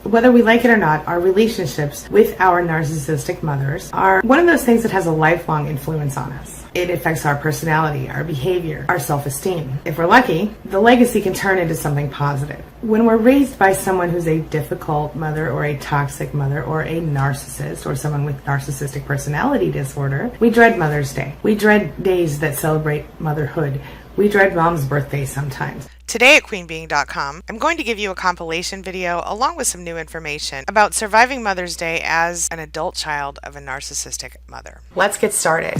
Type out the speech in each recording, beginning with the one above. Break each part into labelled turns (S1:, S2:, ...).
S1: Whether we like it or not, our relationships with our narcissistic mothers are one of those things that has a lifelong influence on us. It affects our personality, our behavior, our self-esteem. If we're lucky, the legacy can turn into something positive. When we're raised by someone who's a difficult mother or a toxic mother or a narcissist or someone with narcissistic personality disorder, we dread Mother's Day. We dread days that celebrate motherhood. We dread mom's birthday sometimes.
S2: Today at queenbeing.com, I'm going to give you a compilation video along with some new information about surviving Mother's Day as an adult child of a narcissistic mother.
S1: Let's get started.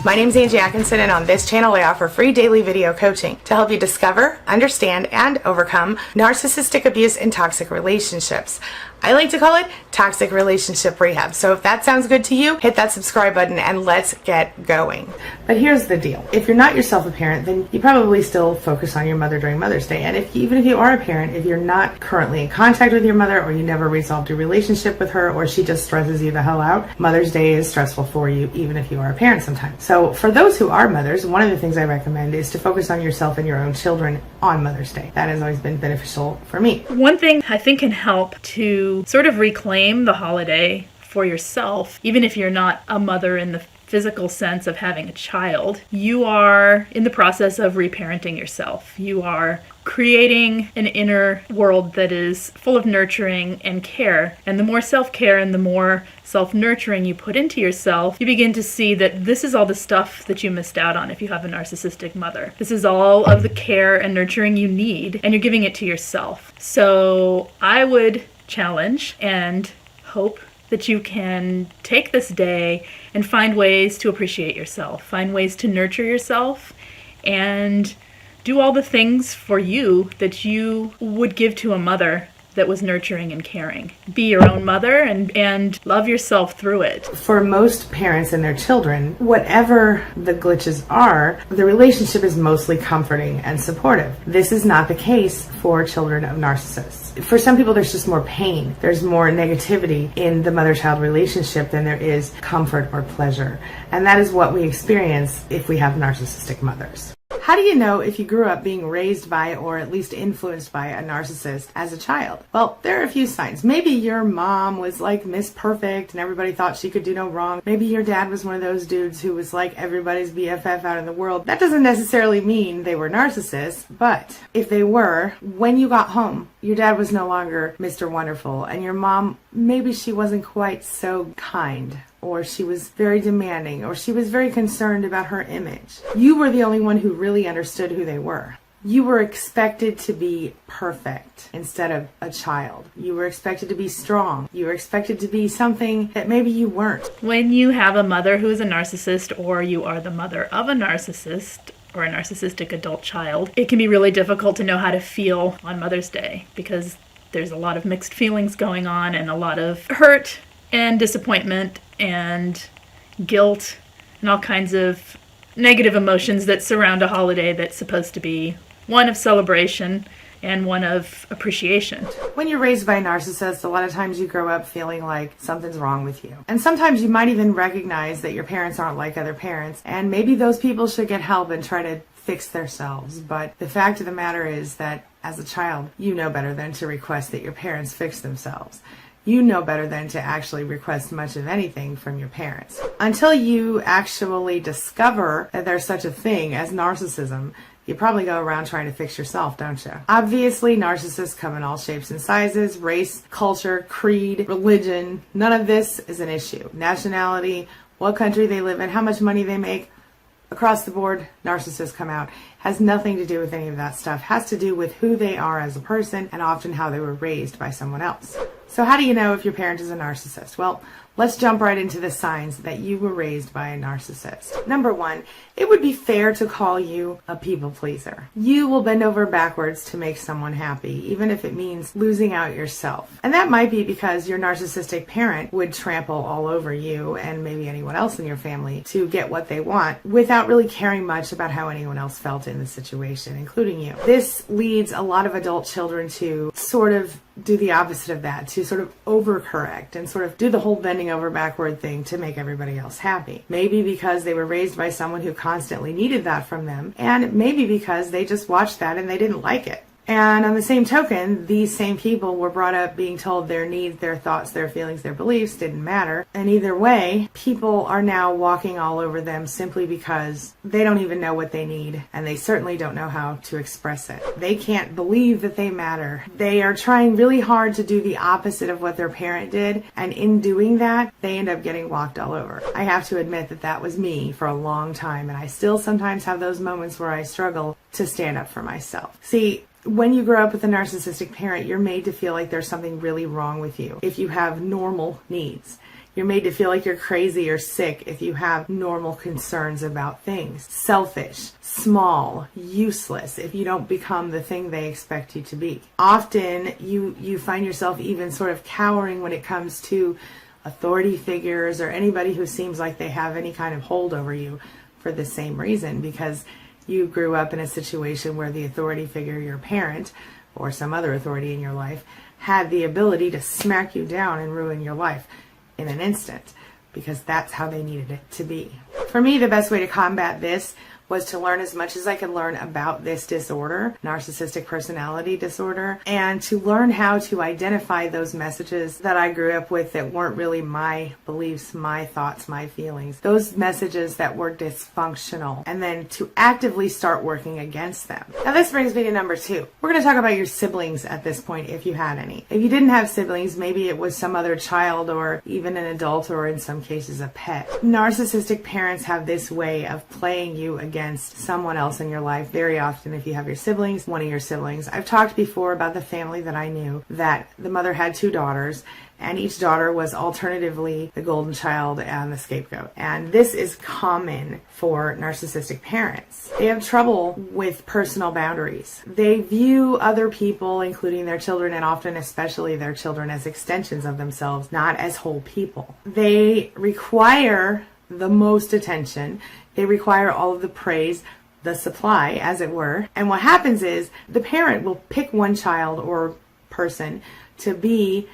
S1: My name is Angie Atkinson, and on this channel I offer free daily video coaching to help you discover, understand, and overcome narcissistic abuse and toxic relationships. I like to call it toxic relationship rehab. So if that sounds good to you, hit that subscribe button and let's get going. But here's the deal. If you're not yourself a parent, then you probably still focus on your mother during Mother's Day. And even if you are a parent, if you're not currently in contact with your mother, or you never resolved your relationship with her, or she just stresses you the hell out, Mother's Day is stressful for you, even if you are a parent sometimes. So for those who are mothers, one of the things I recommend is to focus on yourself and your own children on Mother's Day. That has always been beneficial for me.
S3: One thing I think can help to sort of reclaim the holiday for yourself, even if you're not a mother in the physical sense of having a child, you are in the process of reparenting yourself. You are creating an inner world that is full of nurturing and care. And the more self-care and the more self-nurturing you put into yourself, you begin to see that this is all the stuff that you missed out on if you have a narcissistic mother. This is all of the care and nurturing you need, and you're giving it to yourself. So I would challenge and hope that you can take this day and find ways to appreciate yourself, find ways to nurture yourself, and do all the things for you that you would give to a mother that was nurturing and caring. Be your own mother and love yourself through it.
S1: For most parents and their children, whatever the glitches are, the relationship is mostly comforting and supportive. This is not the case for children of narcissists. For some people, there's just more pain. There's more negativity in the mother-child relationship than there is comfort or pleasure. And that is what we experience if we have narcissistic mothers. How do you know if you grew up being raised by or at least influenced by a narcissist as a child? Well, there are a few signs. Maybe your mom was like Miss Perfect and everybody thought she could do no wrong. Maybe your dad was one of those dudes who was like everybody's BFF out in the world. That doesn't necessarily mean they were narcissists, but if they were, when you got home, your dad was no longer Mr. Wonderful, and your mom, maybe she wasn't quite so kind, or she was very demanding, or she was very concerned about her image. You were the only one who really understood who they were. You were expected to be perfect instead of a child. You were expected to be strong. You were expected to be something that maybe you weren't.
S3: When you have a mother who is a narcissist, or you are the mother of a narcissist, or a narcissistic adult child, it can be really difficult to know how to feel on Mother's Day because there's a lot of mixed feelings going on and a lot of hurt and disappointment and guilt and all kinds of negative emotions that surround a holiday that's supposed to be one of celebration and one of appreciation.
S1: When you're raised by a narcissist, a lot of times you grow up feeling like something's wrong with you. And sometimes you might even recognize that your parents aren't like other parents, and maybe those people should get help and try to fix themselves. But the fact of the matter is that as a child, you know better than to request that your parents fix themselves. You know better than to actually request much of anything from your parents. Until you actually discover that there's such a thing as narcissism, you probably go around trying to fix yourself, don't you? Obviously, narcissists come in all shapes and sizes, race, culture, creed, religion. None of this is an issue. Nationality, what country they live in, how much money they make. Across the board, narcissists come out. Has nothing to do with any of that stuff. Has to do with who they are as a person and often how they were raised by someone else. So how do you know if your parent is a narcissist? Well, let's jump right into the signs that you were raised by a narcissist. Number one, it would be fair to call you a people pleaser. You will bend over backwards to make someone happy, even if it means losing out yourself. And that might be because your narcissistic parent would trample all over you and maybe anyone else in your family to get what they want without really caring much about how anyone else felt in the situation, including you. This leads a lot of adult children to sort of do the opposite of that, to sort of overcorrect and sort of do the whole bending over backward thing to make everybody else happy. Maybe because they were raised by someone who constantly needed that from them, and maybe because they just watched that and they didn't like it. And on the same token, these same people were brought up being told their needs, their thoughts, their feelings, their beliefs didn't matter. And either way, people are now walking all over them simply because they don't even know what they need, and they certainly don't know how to express it. They can't believe that they matter. They are trying really hard to do the opposite of what their parent did, and in doing that, they end up getting walked all over. I have to admit that that was me for a long time, and I still sometimes have those moments where I struggle to stand up for myself. See, when you grow up with a narcissistic parent, you're made to feel like there's something really wrong with you if you have normal needs. You're made to feel like you're crazy or sick if you have normal concerns about things. Selfish, small, useless if you don't become the thing they expect you to be. Often you find yourself even sort of cowering when it comes to authority figures or anybody who seems like they have any kind of hold over you for the same reason, because you grew up in a situation where the authority figure, your parent, or some other authority in your life, had the ability to smack you down and ruin your life in an instant, because that's how they needed it to be. For me, the best way to combat this was to learn as much as I could learn about this disorder, narcissistic personality disorder, and to learn how to identify those messages that I grew up with that weren't really my beliefs, my thoughts, my feelings, those messages that were dysfunctional, and then to actively start working against them. Now this brings me to number 2. We're going to talk about your siblings at this point, if you had any. If you didn't have siblings, maybe it was some other child or even an adult, or in some cases a pet. Narcissistic parents have this way of playing you against someone else in your life. Very often, if you have your siblings, one of your siblings. I've talked before about the family that I knew, that the mother had 2 daughters, and each daughter was alternatively the golden child and the scapegoat. And this is common for narcissistic parents. They have trouble with personal boundaries. They view other people, including their children, and often especially their children, as extensions of themselves, not as whole people. They require the most attention. They require all of the praise, the supply, as it were. And what happens is the parent will pick one child or person to be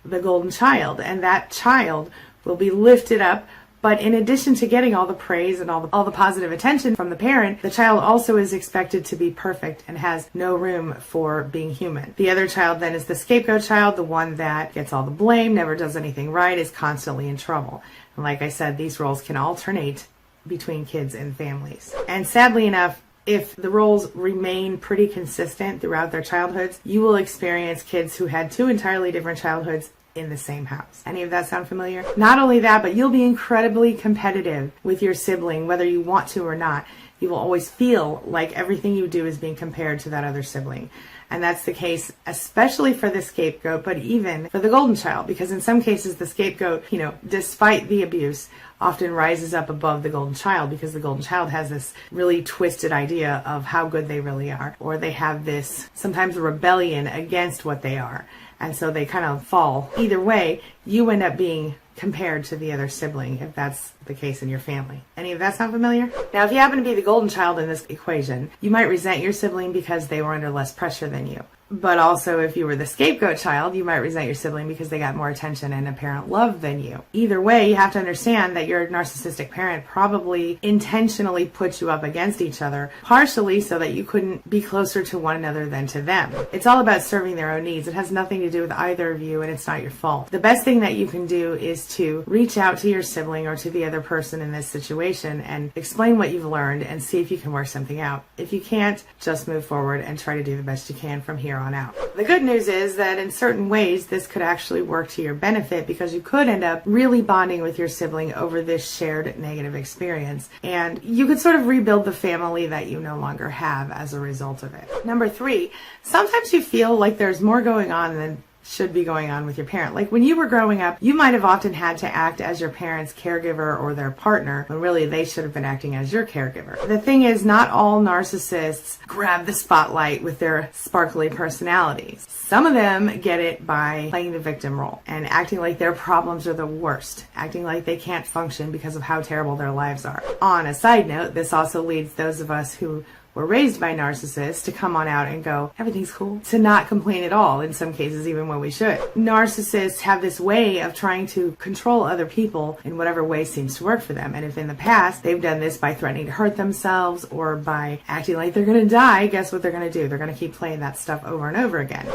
S1: the golden child, and that child will be lifted up. But in addition to getting all the praise and all the positive attention from the parent, the child also is expected to be perfect and has no room for being human. The other child then is the scapegoat child, the one that gets all the blame, never does anything right, is constantly in trouble. And like I said, these roles can alternate between kids and families. And sadly enough, if the roles remain pretty consistent throughout their childhoods, you will experience kids who had 2 entirely different childhoods in the same house. Any of that sound familiar? Not only that, but you'll be incredibly competitive with your sibling, whether you want to or not. You will always feel like everything you do is being compared to that other sibling. And that's the case especially for the scapegoat, but even for the golden child, because in some cases the scapegoat, despite the abuse, often rises up above the golden child, because the golden child has this really twisted idea of how good they really are, or they have this sometimes rebellion against what they are, and so they kind of fall. Either way, you end up being compared to the other sibling, if that's the case in your family. Any of that sound familiar? Now, if you happen to be the golden child in this equation, you might resent your sibling because they were under less pressure than you. But also, if you were the scapegoat child, you might resent your sibling because they got more attention and apparent love than you. Either way, you have to understand that your narcissistic parent probably intentionally put you up against each other, partially so that you couldn't be closer to one another than to them. It's all about serving their own needs. It has nothing to do with either of you, and it's not your fault. The best thing that you can do is to reach out to your sibling or to the other person in this situation and explain what you've learned and see if you can work something out. If you can't, just move forward and try to do the best you can from here on out. The good news is that in certain ways this could actually work to your benefit, because you could end up really bonding with your sibling over this shared negative experience, and you could sort of rebuild the family that you no longer have as a result of it. Number 3, sometimes you feel like there's more going on than should be going on with your parent. Like when you were growing up, you might have often had to act as your parent's caregiver or their partner, when really they should have been acting as your caregiver. The thing is, not all narcissists grab the spotlight with their sparkly personalities. Some of them get it by playing the victim role and acting like their problems are the worst, acting like they can't function because of how terrible their lives are. On a side note, this also leads those of us who were raised by narcissists to come on out and go, everything's cool, to not complain at all, in some cases even when we should. Narcissists have this way of trying to control other people in whatever way seems to work for them. And if in the past they've done this by threatening to hurt themselves or by acting like they're going to die, guess what they're going to do? They're going to keep playing that stuff over and over again.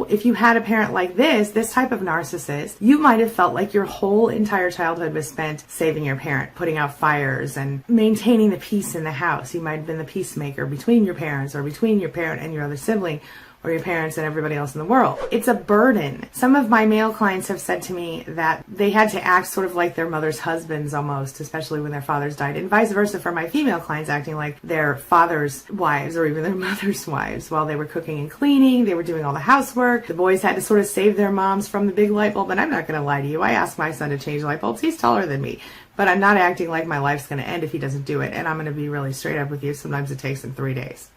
S1: If you had a parent like this type of narcissist, you might have felt like your whole entire childhood was spent saving your parent, putting out fires and maintaining the peace in the house. You might have been the peacemaker between your parents or between your parent and your other sibling, or your parents and everybody else in the world. It's a burden. Some of my male clients have said to me that they had to act sort of like their mother's husbands almost, especially when their fathers died, and vice versa for my female clients, acting like their father's wives or even their mother's wives. While they were cooking and cleaning, they were doing all the housework. The boys had to sort of save their moms from the big light bulb. And I'm not going to lie to you, I asked my son to change light bulbs. He's taller than me. But I'm not acting like my life's going to end if he doesn't do it. And I'm going to be really straight up with you. Sometimes it takes him 3 days.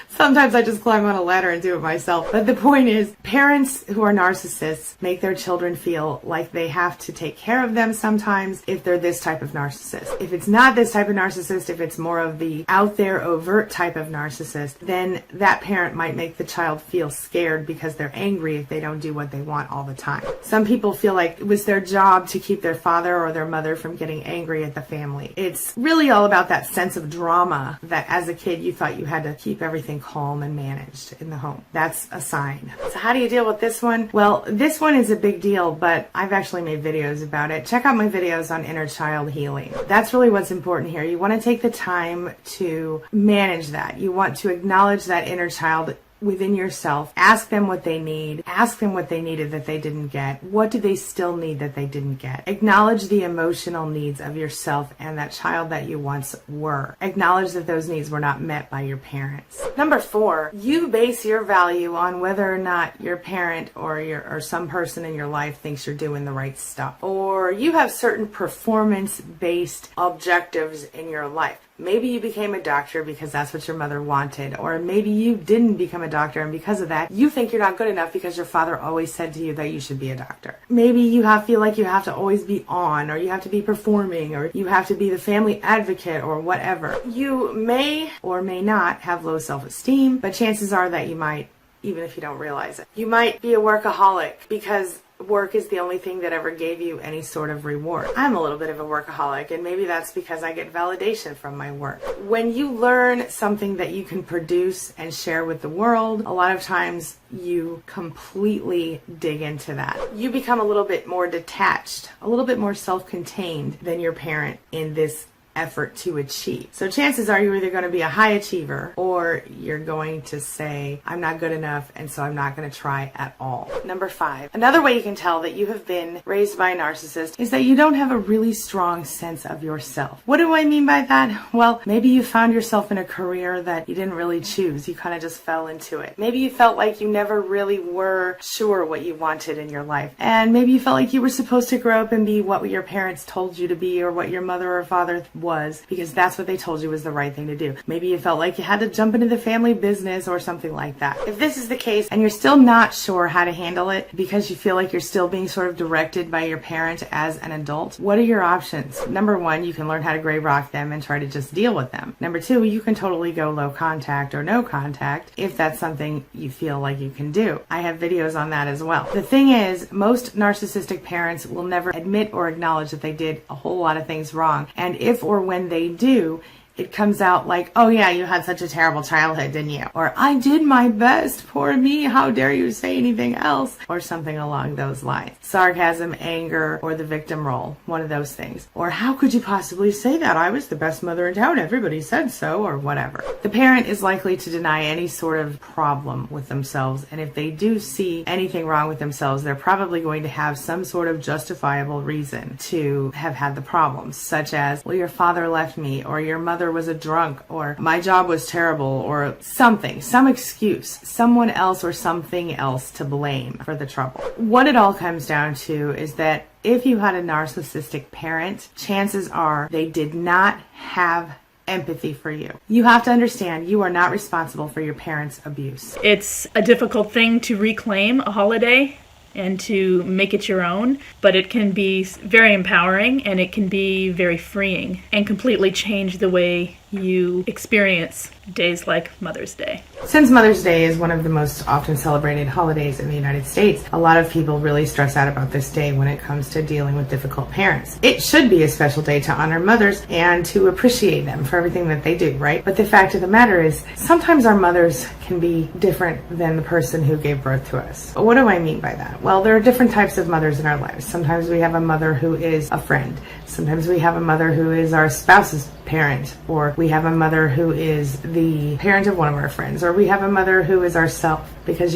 S1: Sometimes I just climb on a ladder and do it myself. But the point is, parents who are narcissists make their children feel like they have to take care of them sometimes if they're this type of narcissist. If it's not this type of narcissist, if it's more of the out there overt type of narcissist, then that parent might make the child feel scared because they're angry if they don't do what they want all the time. Some people feel like it was their job to keep their father or their mother from getting angry at the family. It's really all about that sense of drama that as a kid you thought you had to keep everything calm and managed in the home. That's a sign. So how do you deal with this one? Well, this one is a big deal, but I've actually made videos about it. Check out my videos on inner child healing. That's really what's important here. You want to take the time to manage that. You want to acknowledge that inner child within yourself. Ask them what they need. Ask them what they needed that they didn't get. What do they still need that they didn't get? Acknowledge the emotional needs of yourself and that child that you once were. Acknowledge that those needs were not met by your parents. Number 4, you base your value on whether or not your parent or some person in your life thinks you're doing the right stuff. Or you have certain performance-based objectives in your life. Maybe you became a doctor because that's what your mother wanted, or maybe you didn't become a doctor and because of that you think you're not good enough because your father always said to you that you should be a doctor. Maybe you feel like you have to always be on, or you have to be performing, or you have to be the family advocate, or whatever. You may or may not have low self-esteem, but chances are that you might, even if you don't realize it. You might be a workaholic because work is the only thing that ever gave you any sort of reward. I'm a little bit of a workaholic, and maybe that's because I get validation from my work. When you learn something that you can produce and share with the world, a lot of times you completely dig into that. You become a little bit more detached, a little bit more self-contained than your parent in this effort to achieve. So chances are you're either going to be a high achiever or you're going to say, I'm not good enough, and so I'm not going to try at all. Number 5, another way you can tell that you have been raised by a narcissist is that you don't have a really strong sense of yourself. What do I mean by that? Well, maybe you found yourself in a career that you didn't really choose. You kind of just fell into it. Maybe you felt like you never really were sure what you wanted in your life. And maybe you felt like you were supposed to grow up and be what your parents told you to be, or what your mother or father was, because that's what they told you was the right thing to do. Maybe you felt like you had to jump into the family business or something like that. If this is the case and you're still not sure how to handle it because you feel like you're still being sort of directed by your parent as an adult, what are your options? Number 1, you can learn how to gray rock them and try to just deal with them. Number 2, you can totally go low contact or no contact if that's something you feel like you can do. I have videos on that as well. The thing is, most narcissistic parents will never admit or acknowledge that they did a whole lot of things wrong. And if or when they do, it comes out like, oh yeah, you had such a terrible childhood, didn't you? Or, I did my best, poor me, how dare you say anything else? Or something along those lines. Sarcasm, anger, or the victim role, one of those things. Or, how could you possibly say that? I was the best mother in town, everybody said so, or whatever. The parent is likely to deny any sort of problem with themselves, and if they do see anything wrong with themselves, they're probably going to have some sort of justifiable reason to have had the problems, such as, well, your father left me, or your mother was a drunk, or my job was terrible, or something, some excuse, someone else or something else to blame for the trouble. What it all comes down to is that if you had a narcissistic parent, chances are they did not have empathy for you. You have to understand you are not responsible for your parents' abuse.
S3: It's a difficult thing to reclaim a holiday and to make it your own, but it can be very empowering, and it can be very freeing and completely change the way you experience days like Mother's Day?
S1: Since Mother's Day is one of the most often celebrated holidays in the United States, a lot of people really stress out about this day when it comes to dealing with difficult parents. It should be a special day to honor mothers and to appreciate them for everything that they do, right? But the fact of the matter is, sometimes our mothers can be different than the person who gave birth to us. What do I mean by that? Well, there are different types of mothers in our lives. Sometimes we have a mother who is a friend. Sometimes we have a mother who is our spouse's parent, or we have a mother who is the parent of one of our friends, or we have a mother who is ourself. Because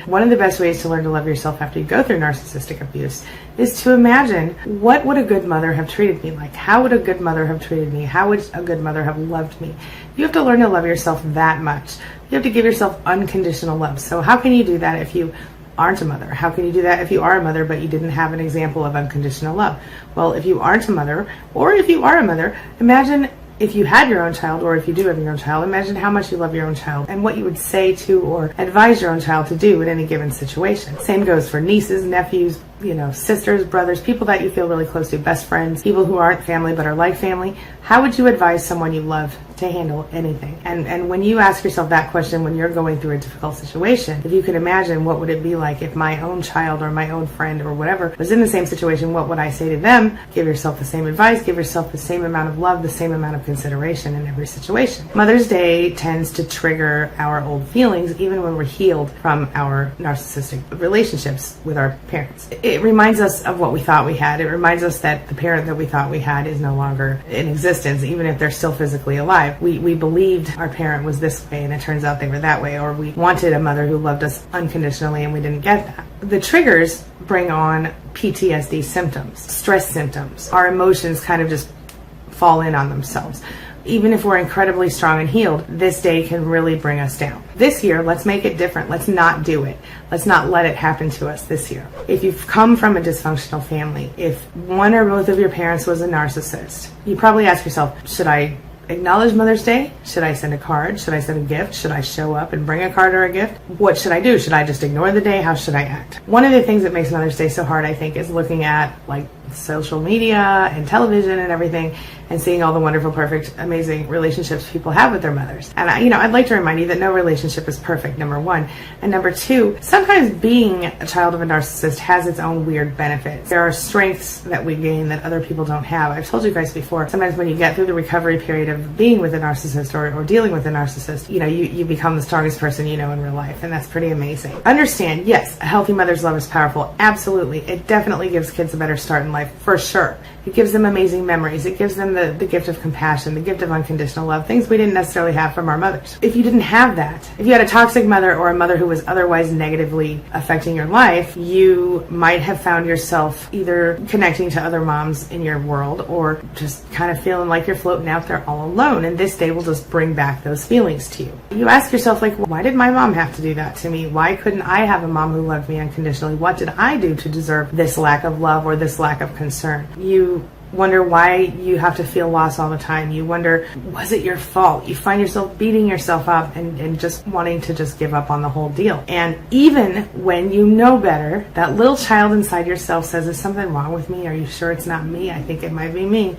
S1: one of the best ways to learn to love yourself after you go through narcissistic abuse is to imagine, what would a good mother have treated me like? How would a good mother have treated me? How would a good mother have loved me? You have to learn to love yourself that much. You have to give yourself unconditional love. So how can you do that if you aren't a mother? How can you do that if you are a mother but you didn't have an example of unconditional love? Well, if you aren't a mother, or if you are a mother, imagine if you had your own child, or if you do have your own child, imagine how much you love your own child and what you would say to or advise your own child to do in any given situation. Same goes for nieces, nephews, sisters, brothers, people that you feel really close to, best friends, people who aren't family but are like family. How would you advise someone you love to handle anything? And when you ask yourself that question when you're going through a difficult situation, if you could imagine, what would it be like if my own child or my own friend or whatever was in the same situation, what would I say to them? Give yourself the same advice, give yourself the same amount of love, the same amount of consideration in every situation. Mother's Day tends to trigger our old feelings even when we're healed from our narcissistic relationships with our parents. It reminds us of what we thought we had. It reminds us that the parent that we thought we had is no longer in existence, even if they're still physically alive. We believed our parent was this way and it turns out they were that way, or we wanted a mother who loved us unconditionally and we didn't get that. The triggers bring on PTSD symptoms, stress symptoms. Our emotions kind of just fall in on themselves. Even if we're incredibly strong and healed, this day can really bring us down. This year, let's make it different. Let's not do it. Let's not let it happen to us this year. If you've come from a dysfunctional family, if one or both of your parents was a narcissist, you probably ask yourself, should I acknowledge Mother's Day? Should I send a card? Should I send a gift? Should I show up and bring a card or a gift? What should I do? Should I just ignore the day? How should I act? One of the things that makes Mother's Day so hard, I think, is looking at social media and television and everything and seeing all the wonderful, perfect, amazing relationships people have with their mothers. And I'd like to remind you that no relationship is perfect, number one. And number two, sometimes being a child of a narcissist has its own weird benefits. There are strengths that we gain that other people don't have. I've told you guys before, sometimes when you get through the recovery period of being with a narcissist or dealing with a narcissist, you become the strongest person you know in real life, and that's pretty amazing. Understand, yes, a healthy mother's love is powerful. Absolutely. It definitely gives kids a better start in life, for sure. It gives them amazing memories. It gives them the gift of compassion, the gift of unconditional love, things we didn't necessarily have from our mothers. If you didn't have that, if you had a toxic mother or a mother who was otherwise negatively affecting your life, you might have found yourself either connecting to other moms in your world or just kind of feeling like you're floating out there all alone. And this day will just bring back those feelings to you. You ask yourself, why did my mom have to do that to me? Why couldn't I have a mom who loved me unconditionally? What did I do to deserve this lack of love or this lack of concern? You wonder why you have to feel lost all the time. You wonder, was it your fault? You find yourself beating yourself up and just wanting to just give up on the whole deal. And even when you know better, that little child inside yourself says, is something wrong with me? Are you sure it's not me? I think it might be me.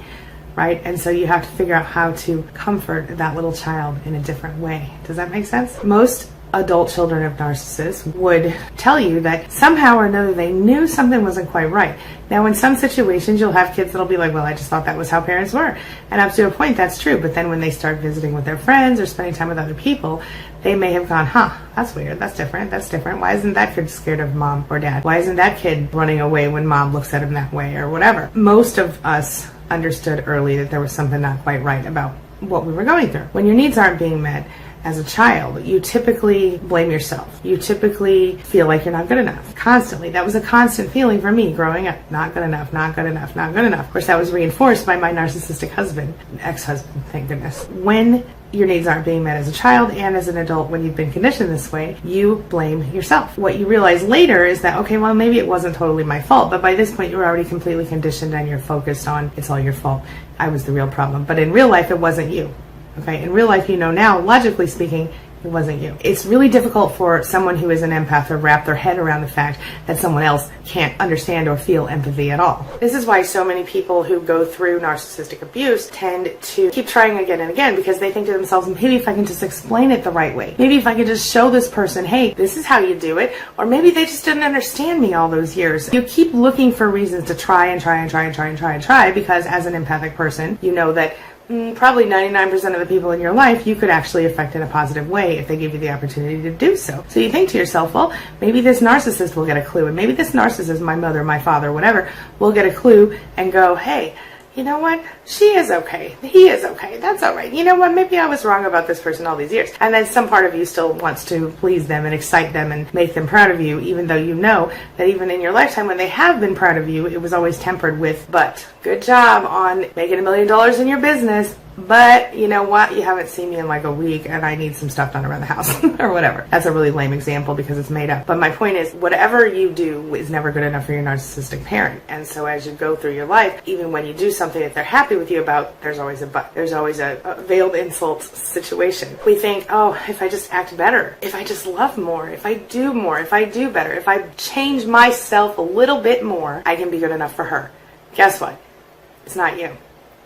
S1: Right? And so you have to figure out how to comfort that little child in a different way. Does that make sense? Most adult children of narcissists would tell you that somehow or another they knew something wasn't quite right. Now, in some situations, you'll have kids that'll be like, well, I just thought that was how parents were. And up to a point, that's true. But then when they start visiting with their friends or spending time with other people, they may have gone, that's weird, that's different. Why isn't that kid scared of mom or dad? Why isn't that kid running away when mom looks at him that way or whatever? Most of us understood early that there was something not quite right about what we were going through. When your needs aren't being met, as a child, you typically blame yourself. You typically feel like you're not good enough. Constantly. That was a constant feeling for me growing up. Not good enough, not good enough, not good enough. Of course, that was reinforced by my narcissistic husband, ex-husband, thank goodness. When your needs aren't being met as a child and as an adult, when you've been conditioned this way, you blame yourself. What you realize later is that, okay, well, maybe it wasn't totally my fault, but by this point, you're already completely conditioned and you're focused on, it's all your fault. I was the real problem. But in real life, it wasn't you. Okay, in real life, now, logically speaking, It wasn't you. It's really difficult for someone who is an empath to wrap their head around the fact that someone else can't understand or feel empathy at all. This is why so many people who go through narcissistic abuse tend to keep trying again and again, because they think to themselves, maybe if I can just explain it the right way, maybe if I could just show this person, hey, this is how you do it, or maybe they just didn't understand me all those years. You keep looking for reasons to try because as an empathic person, you know that probably 99% of the people in your life you could actually affect in a positive way if they give you the opportunity to do so. So you think to yourself, well, maybe this narcissist will get a clue, and maybe this narcissist, my mother, my father, whatever, will get a clue and go, hey, you know what? She is okay. He is okay. That's all right. You know what? Maybe I was wrong about this person all these years. And then some part of you still wants to please them and excite them and make them proud of you, even though you know that even in your lifetime when they have been proud of you, it was always tempered with, but good job on making $1 million in your business. But you know what? You haven't seen me in like a week and I need some stuff done around the house or whatever. That's a really lame example because it's made up. But my point is, whatever you do is never good enough for your narcissistic parent. And so as you go through your life, even when you do something that they're happy with you about, there's always a but. There's always a veiled insult situation. We think, oh, if I just act better, if I just love more, if I do more, if I do better, if I change myself a little bit more, I can be good enough for her. Guess what? It's not you.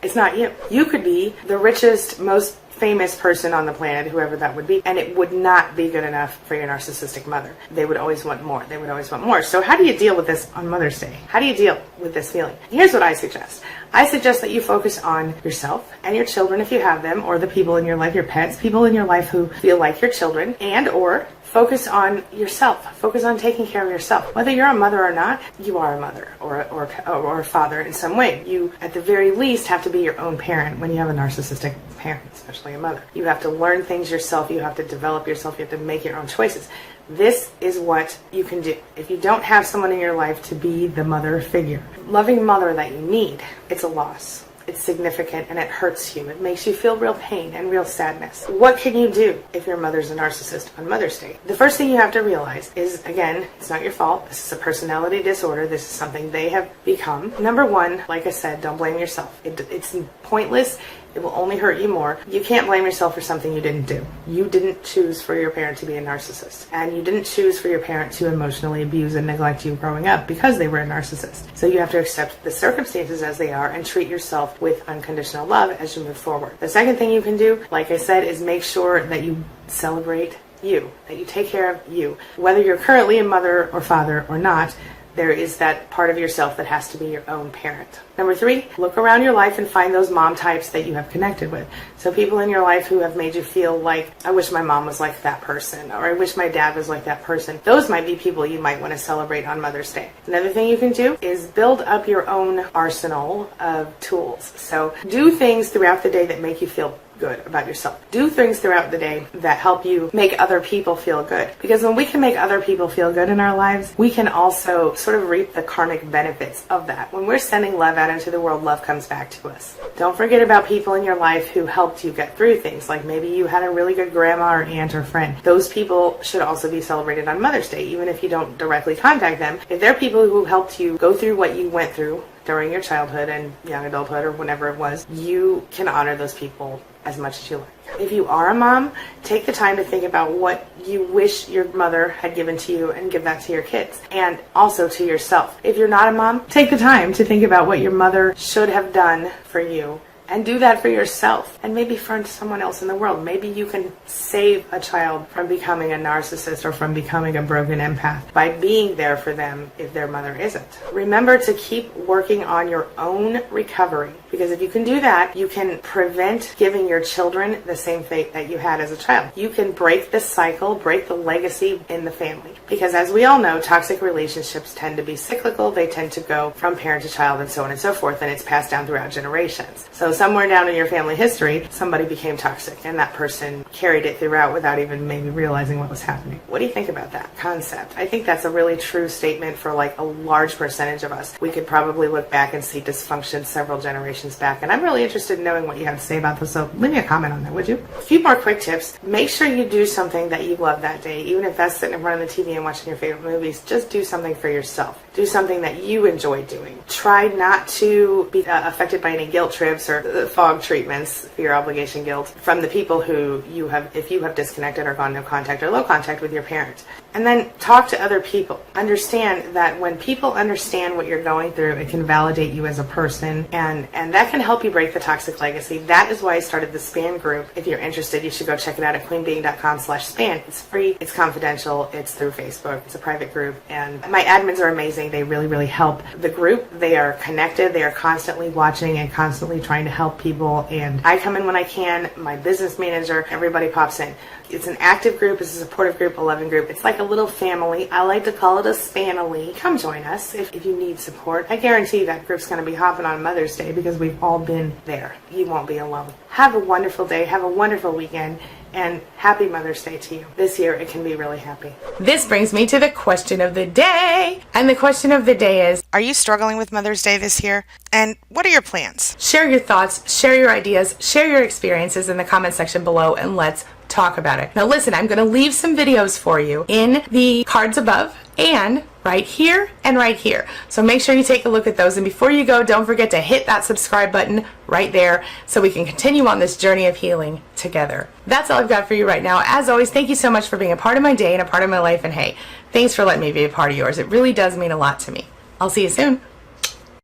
S1: It's not you. You could be the richest, most famous person on the planet, whoever that would be, and it would not be good enough for your narcissistic mother. They would always want more. They would always want more. So how do you deal with this on Mother's Day? How do you deal with this feeling? Here's what I suggest. I suggest that you focus on yourself and your children if you have them, or the people in your life, your pets, people in your life who feel like your children, and or focus on yourself. Focus on taking care of yourself. Whether you're a mother or not, you are a mother or a father in some way. You, at the very least, have to be your own parent when you have a narcissistic parent, especially a mother. You have to learn things yourself. You have to develop yourself. You have to make your own choices. This is what you can do. If you don't have someone in your life to be the mother figure, loving mother that you need, it's a loss. It's significant and it hurts you. It makes you feel real pain and real sadness. What can you do if your mother's a narcissist on Mother's Day? The first thing you have to realize is, again, it's not your fault. This is a personality disorder. This is something they have become. Number one, like I said, don't blame yourself. It's pointless. It will only hurt you more. You can't blame yourself for something you didn't do. You didn't choose for your parent to be a narcissist. And you didn't choose for your parent to emotionally abuse and neglect you growing up because they were a narcissist. So you have to accept the circumstances as they are and treat yourself with unconditional love as you move forward. The second thing you can do, like I said, is make sure that you celebrate you, that you take care of you. Whether you're currently a mother or father or not, there is that part of yourself that has to be your own parent. Number three, look around your life and find those mom types that you have connected with. So people in your life who have made you feel like, I wish my mom was like that person, or I wish my dad was like that person. Those might be people you might want to celebrate on Mother's Day. Another thing you can do is build up your own arsenal of tools. So do things throughout the day that make you feel good about yourself. Do things throughout the day that help you make other people feel good. Because when we can make other people feel good in our lives, we can also sort of reap the karmic benefits of that. When we're sending love out into the world, love comes back to us. Don't forget about people in your life who helped you get through things. Like maybe you had a really good grandma or aunt or friend. Those people should also be celebrated on Mother's Day, even if you don't directly contact them. If they're people who helped you go through what you went through during your childhood and young adulthood or whenever it was, you can honor those people as much as you like. If you are a mom, take the time to think about what you wish your mother had given to you and give that to your kids, and also to yourself. If you're not a mom, take the time to think about what your mother should have done for you, and do that for yourself, and maybe for someone else in the world. Maybe you can save a child from becoming a narcissist or from becoming a broken empath by being there for them if their mother isn't. Remember to keep working on your own recovery, because if you can do that, you can prevent giving your children the same fate that you had as a child. You can break the cycle, break the legacy in the family. Because as we all know, toxic relationships tend to be cyclical. They tend to go from parent to child and so on and so forth, and it's passed down throughout generations. So somewhere down in your family history, somebody became toxic, and that person carried it throughout without even maybe realizing what was happening. What do you think about that concept? I think that's a really true statement for like a large percentage of us. We could probably look back and see dysfunction several generations obligations back. And I'm really interested in knowing what you have to say about this, so leave me a comment on that, would you? A few more quick tips. Make sure you do something that you love that day. Even if that's sitting in front of the TV and watching your favorite movies, just do something for yourself. Do something that you enjoy doing. Try not to be affected by any guilt trips or fog treatments for your obligation guilt from the people who if you have disconnected or gone no contact or low contact with your parents. And then talk to other people. Understand that when people understand what you're going through, it can validate you as a person, and that can help you break the toxic legacy. That is why I started the SPAN group. If you're interested, you should go check it out at queenbeing.com/SPAN. It's free, it's confidential, it's through Facebook, it's a private group, and my admins are amazing. They really, really help the group. They are connected, they are constantly watching and constantly trying to help people, and I come in when I can. My business manager, everybody pops in. It's an active group, it's a supportive group, a loving group. It's like a little family. I like to call it a Spanily. Come join us if you need support. I guarantee that group's going to be hopping on Mother's Day because we've all been there. You won't be alone. Have a wonderful day, have a wonderful weekend, and happy Mother's Day to you. This year it can be really happy. This brings me to the question of the day. And the question of the day is,
S2: Are you struggling with Mother's Day this year? And what are your plans?
S1: share your thoughts, share your ideas, share your experiences in the comment section below, and let's talk about it. Now listen, I'm going to leave some videos for you in the cards above and right here and right here. So make sure you take a look at those. And before you go, don't forget to hit that subscribe button right there so we can continue on this journey of healing together. That's all I've got for you right now. As always, thank you so much for being a part of my day and a part of my life. And hey, thanks for letting me be a part of yours. It really does mean a lot to me. I'll see you soon.